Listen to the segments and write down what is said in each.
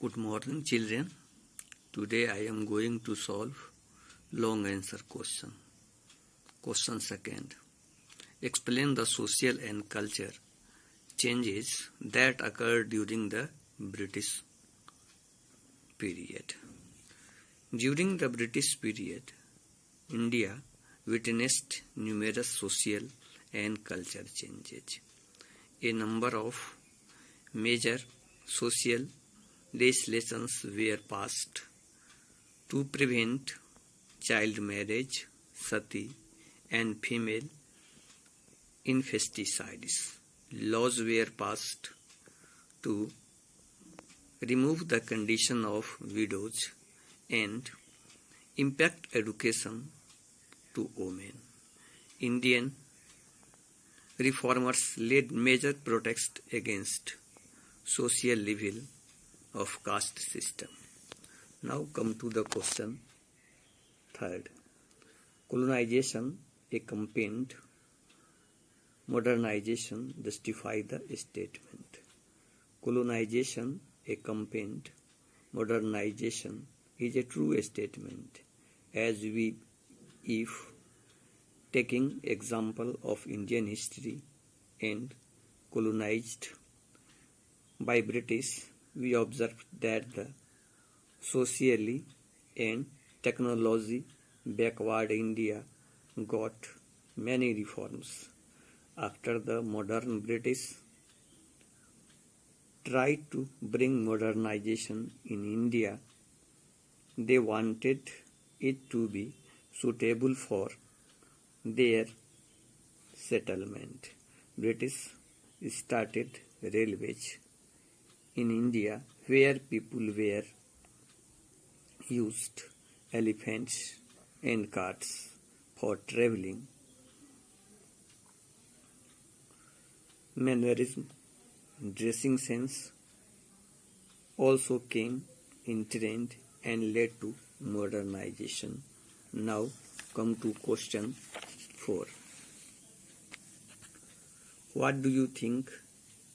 Good morning, children. Today I am going to solve long answer question. Question second. Explain the social and culture changes that occurred during the British period. During the British period, India witnessed numerous social and cultural changes. A number of major social legislations were passed to prevent child marriage, sati, and female infanticides. Laws were passed to remove the condition of widows and impact education to women. Indian reformers led major protests against social level of caste system. Now come to the question third. Colonization accompanied modernization. Justify the statement. Colonization accompanied modernization is a true statement, as we, if taking example of Indian history and colonized by British, we observed that the socially and technology backward India got many reforms. After the modern British tried to bring modernization in India, they wanted it to be suitable for their settlement. British started railways in India where people were used elephants and carts for traveling. Mannerism, dressing sense also came in trend and led to modernization. Now come to question 4. What do you think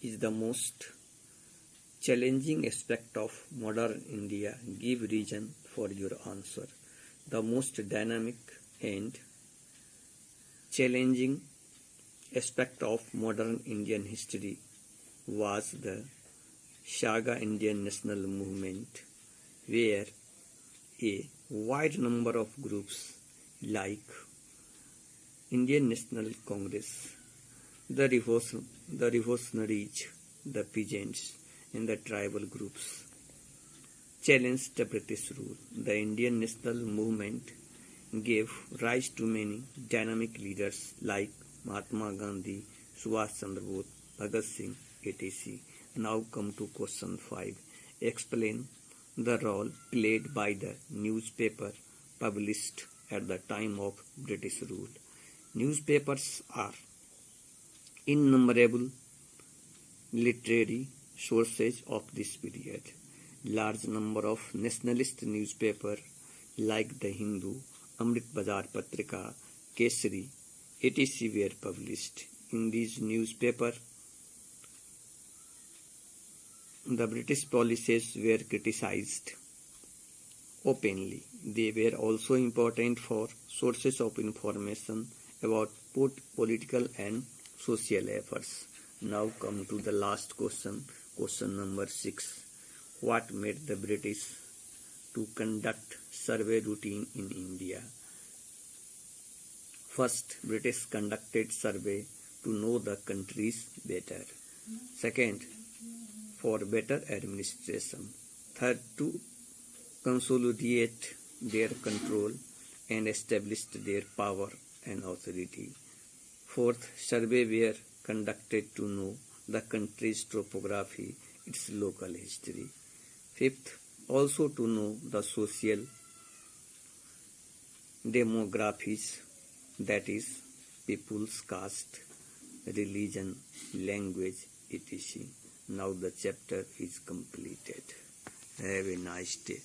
is the most challenging aspect of modern India? Give reason for your answer. The most dynamic and challenging aspect of modern Indian history was the Saga Indian national movement, where a wide number of groups like Indian National Congress, the revolutionaries, the peasants, and the tribal groups challenged the British rule. The Indian national movement gave rise to many dynamic leaders like Mahatma Gandhi, Subhash Chandra Bose, Bhagat Singh, etc. Now come to question 5. Explain the role played by the newspaper published at the time of British rule. Newspapers are innumerable literary sources of this period. Large number of nationalist newspapers like the Hindu, Amrit Bazar Patrika, Kesari, etc. were published. In these newspapers, the British policies were criticized openly. They were also important for sources of information about political and social efforts. Now come to the last question, question number 6. What made the British to conduct survey routine in India? First, British conducted survey to know the countries better. Second, for better administration. Third, to consolidate their control and establish their power and authority. Fourth, survey were conducted to know the country's topography, its local history. Fifth, also to know the social demographies, that is, people's caste, religion, language, etc. Now the chapter is completed. Have a nice day.